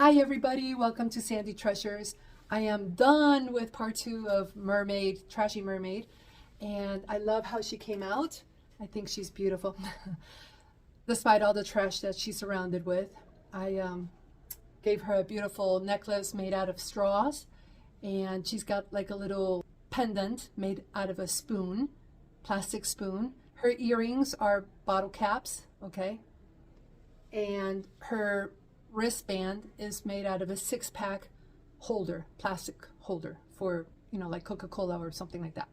Hi everybody, welcome to Sandy Treasures. I am done with part 2 of Mermaid, Trashy Mermaid, and I love how she came out. I think she's beautiful. Despite all the trash that she's surrounded with. I gave her a beautiful necklace made out of straws, and she's got like a little pendant made out of a spoon, plastic spoon. Her earrings are bottle caps, okay? And her wristband is made out of a 6-pack holder, plastic holder for, like Coca-Cola or something like that.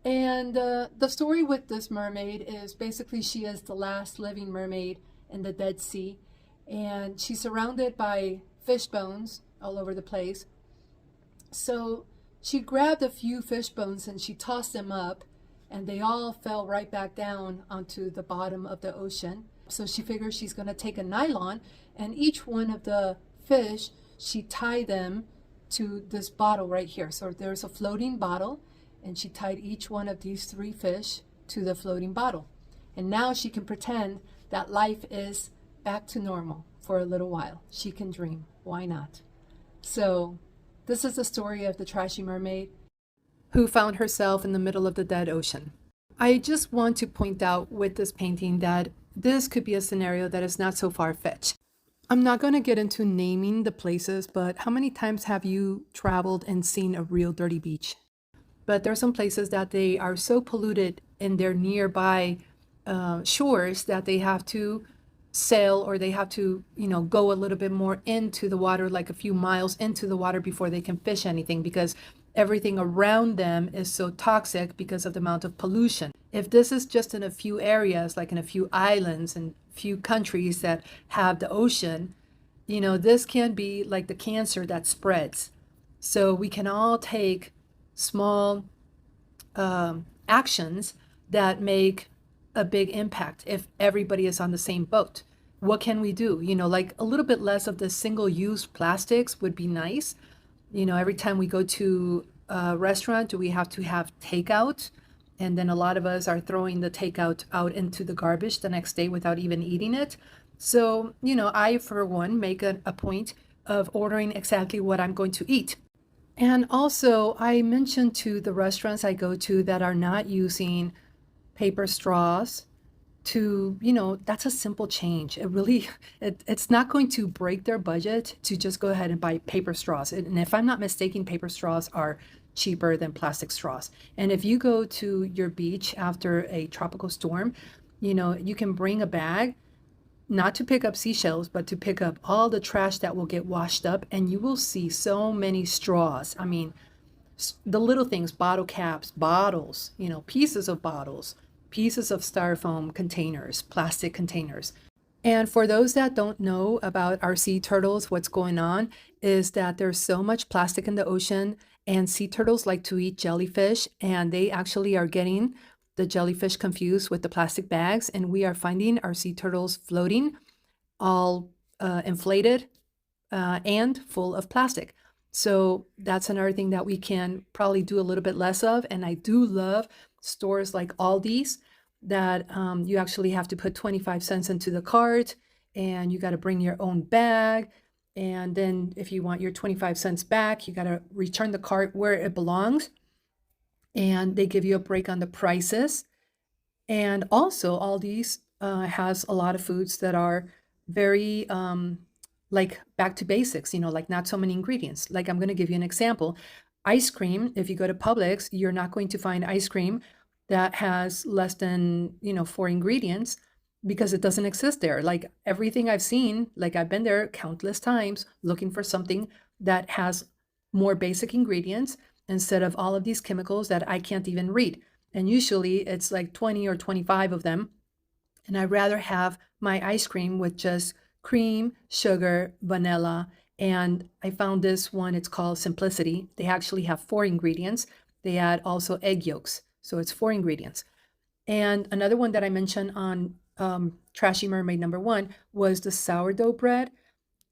And the story with this mermaid is basically she is the last living mermaid in the Dead Sea. And she's surrounded by fish bones all over the place. So she grabbed a few fish bones and she tossed them up, and they all fell right back down onto the bottom of the ocean. So she figures she's going to take a nylon, and each one of the fish, she tied them to this bottle right here. So there's a floating bottle, and she tied each one of these 3 fish to the floating bottle. And now she can pretend that life is back to normal for a little while. She can dream. Why not? So this is the story of the Trashy Mermaid who found herself in the middle of the dead ocean. I just want to point out with this painting that this could be a scenario that is not so far-fetched. I'm not going to get into naming the places, but how many times have you traveled and seen a real dirty beach? But there are some places that they are so polluted in their nearby shores that they have to sail, or they have to, go a little bit more into the water, like a few miles into the water before they can fish anything, because everything around them is so toxic because of the amount of pollution. If this is just in a few areas, like in a few islands and few countries that have the ocean, this can be like the cancer that spreads. So we can all take small actions that make a big impact if everybody is on the same boat. What can we do? Like a little bit less of the single-use plastics would be nice. Every time we go to a restaurant, do we have to have takeout? And then a lot of us are throwing the takeout out into the garbage the next day without even eating it. So, I, for one, make a point of ordering exactly what I'm going to eat. And also, I mentioned to the restaurants I go to that are not using paper straws to, that's a simple change. It's not going to break their budget to just go ahead and buy paper straws. And if I'm not mistaken, paper straws are cheaper than plastic straws. And if you go to your beach after a tropical storm, you can bring a bag, not to pick up seashells, but to pick up all the trash that will get washed up, and you will see so many straws. I mean, the little things, bottle caps, bottles, pieces of bottles, pieces of styrofoam containers, plastic containers. And for those that don't know about our sea turtles, what's going on is that there's so much plastic in the ocean, and sea turtles like to eat jellyfish, and they actually are getting the jellyfish confused with the plastic bags, and we are finding our sea turtles floating, all inflated and full of plastic. So that's another thing that we can probably do a little bit less of. And I do love stores like Aldi's that you actually have to put 25 cents into the cart, and you got to bring your own bag. And then if you want your 25 cents back, you got to return the cart where it belongs. And they give you a break on the prices. And also Aldi's has a lot of foods that are very like back to basics, like not so many ingredients. Like I'm going to give you an example. Ice cream, if you go to Publix, you're not going to find ice cream that has less than, 4 ingredients, because it doesn't exist there. Like everything I've seen, like I've been there countless times looking for something that has more basic ingredients instead of all of these chemicals that I can't even read. And usually it's like 20 or 25 of them. And I'd rather have my ice cream with just cream, sugar, vanilla. And I found this one, it's called Simplicity. They actually have 4 ingredients. They add also egg yolks. So it's 4 ingredients. And another one that I mentioned on Trashy Mermaid #1 was the sourdough bread.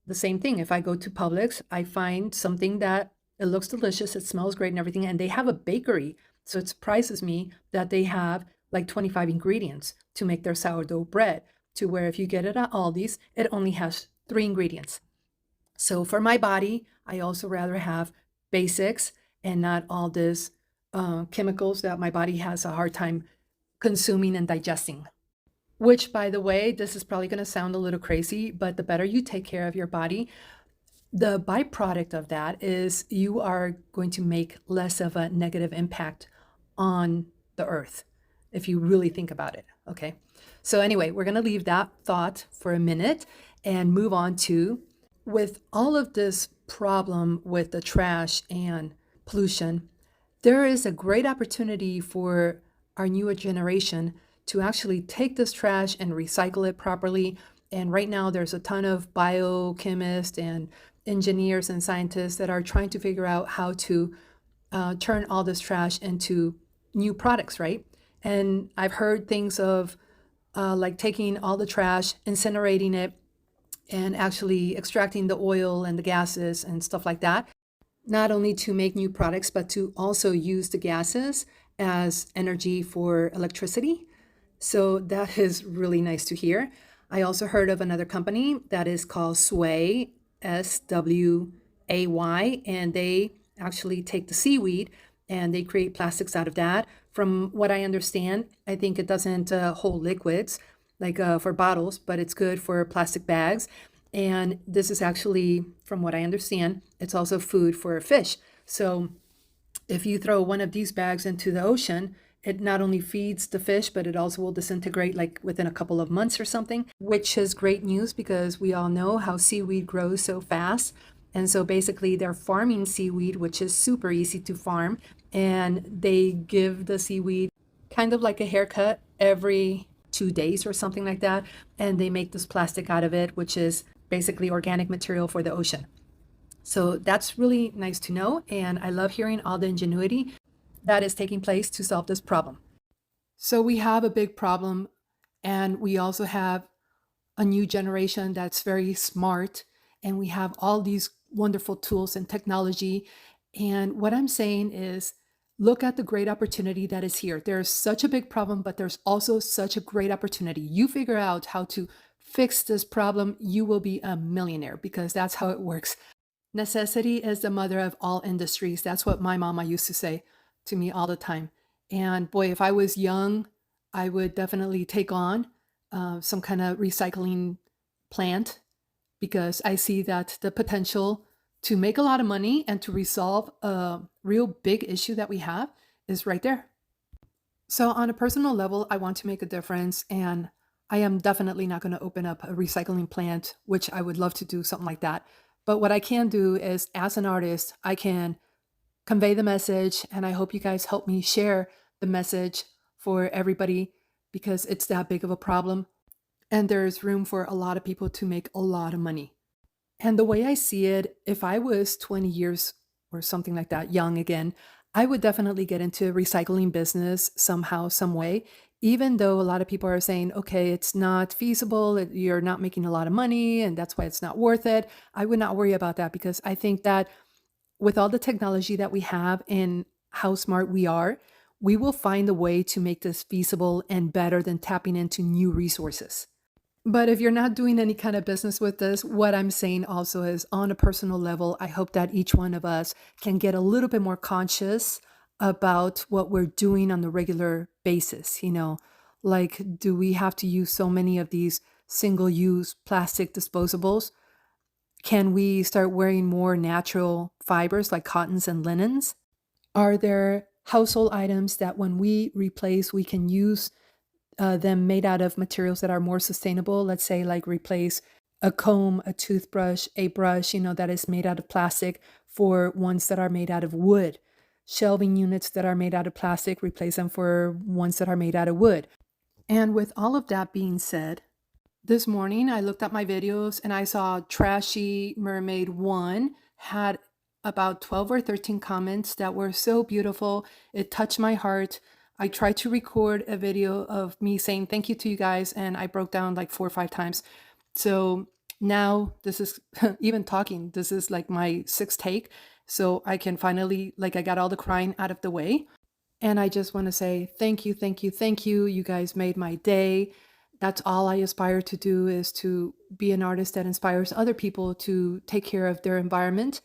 The same thing. If I go to Publix, I find something that it looks delicious, it smells great and everything, and they have a bakery. So it surprises me that they have like 25 ingredients to make their sourdough bread, to where if you get it at Aldi's, it only has 3 ingredients. So for my body, I also rather have basics and not all this chemicals that my body has a hard time consuming and digesting. Which, by the way, this is probably going to sound a little crazy, but the better you take care of your body, the byproduct of that is you are going to make less of a negative impact on the earth, if you really think about it. Okay. So, anyway, we're going to leave that thought for a minute and move on to, with all of this problem with the trash and pollution, there is a great opportunity for our newer generation to actually take this trash and recycle it properly. And right now, there's a ton of biochemists and engineers and scientists that are trying to figure out how to turn all this trash into new products, right? And I've heard things of like taking all the trash, incinerating it, and actually extracting the oil and the gases and stuff like that, not only to make new products, but to also use the gases as energy for electricity. So that is really nice to hear. I also heard of another company that is called Sway, SWAY, and they actually take the seaweed and they create plastics out of that. From what I understand, I think it doesn't hold liquids like for bottles, but it's good for plastic bags. And this is actually, from what I understand, it's also food for fish. So if you throw one of these bags into the ocean, it not only feeds the fish, but it also will disintegrate like within a couple of months or something, which is great news because we all know how seaweed grows so fast. And so basically, they're farming seaweed, which is super easy to farm. And they give the seaweed kind of like a haircut every 2 days or something like that. And they make this plastic out of it, which is basically organic material for the ocean. So that's really nice to know. And I love hearing all the ingenuity that is taking place to solve this problem. So we have a big problem, and we also have a new generation that's very smart, and we have all these wonderful tools and technology. And what I'm saying is, look at the great opportunity that is here. There's such a big problem, but there's also such a great opportunity. You figure out how to fix this problem, you will be a millionaire because that's how it works. Necessity is the mother of all industries. That's what my mama used to say to me all the time. And boy, if I was young, I would definitely take on some kind of recycling plant because I see that the potential to make a lot of money and to resolve a real big issue that we have is right there. So, on a personal level, I want to make a difference, and I am definitely not going to open up a recycling plant, which I would love to do something like that. But what I can do is, as an artist, I can convey the message, and I hope you guys help me share the message for everybody because it's that big of a problem, and there's room for a lot of people to make a lot of money. And the way I see it, if I was 20 years or something like that, young again, I would definitely get into recycling business somehow, some way, even though a lot of people are saying, okay, it's not feasible, you're not making a lot of money, and that's why it's not worth it. I would not worry about that because I think that with all the technology that we have and how smart we are, we will find a way to make this feasible and better than tapping into new resources. But if you're not doing any kind of business with this, what I'm saying also is on a personal level, I hope that each one of us can get a little bit more conscious about what we're doing on the regular basis. Like, do we have to use so many of these single use plastic disposables? Can we start wearing more natural fibers like cottons and linens? Are there household items that when we replace, we can use them made out of materials that are more sustainable? Let's say, like, replace a comb, a toothbrush, a brush, that is made out of plastic for ones that are made out of wood. Shelving units that are made out of plastic, replace them for ones that are made out of wood. And with all of that being said, this morning I looked at my videos and I saw Trashy Mermaid 1 had about 12 or 13 comments that were so beautiful. It touched my heart. I tried to record a video of me saying thank you to you guys, and I broke down like 4 or 5 times. So now this is even talking, this is like my sixth take. So I can finally, like, I got all the crying out of the way. And I just want to say thank you, thank you, thank you. You guys made my day. That's all I aspire to do, is to be an artist that inspires other people to take care of their environment.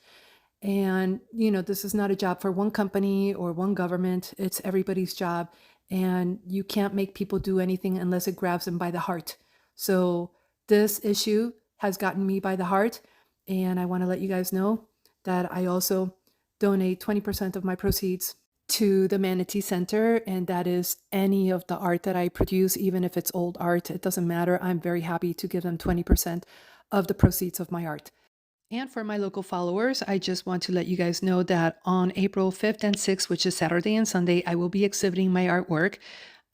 And, this is not a job for one company or one government. It's everybody's job. And you can't make people do anything unless it grabs them by the heart. So this issue has gotten me by the heart. And I want to let you guys know that I also donate 20% of my proceeds to the Manatee Center. And that is any of the art that I produce, even if it's old art, it doesn't matter. I'm very happy to give them 20% of the proceeds of my art. And for my local followers, I just want to let you guys know that on April 5th and 6th, which is Saturday and Sunday, I will be exhibiting my artwork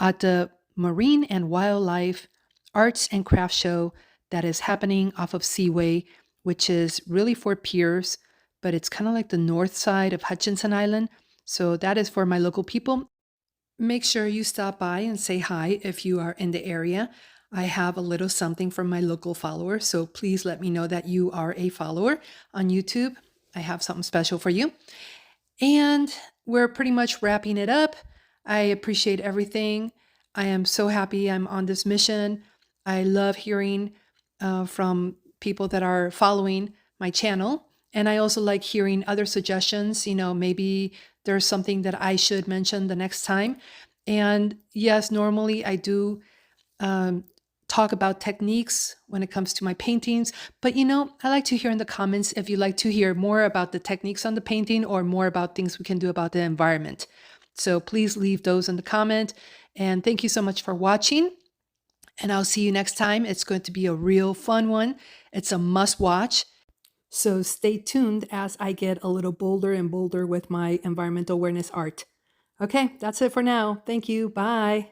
at the Marine and Wildlife Arts and Crafts Show that is happening off of Seaway, which is really for Piers, but it's kind of like the north side of Hutchinson Island. So that is for my local people. Make sure you stop by and say hi if you are in the area. I have a little something from my local followers, so please let me know that you are a follower on YouTube. I have something special for you. And we're pretty much wrapping it up. I appreciate everything. I am so happy I'm on this mission. I love hearing from people that are following my channel. And I also like hearing other suggestions. Maybe there's something that I should mention the next time. And yes, normally I do talk about techniques when it comes to my paintings. But I like to hear in the comments if you'd like to hear more about the techniques on the painting or more about things we can do about the environment. So please leave those in the comment. And thank you so much for watching. And I'll see you next time. It's going to be a real fun one. It's a must watch. So stay tuned as I get a little bolder and bolder with my environmental awareness art. Okay, that's it for now. Thank you. Bye.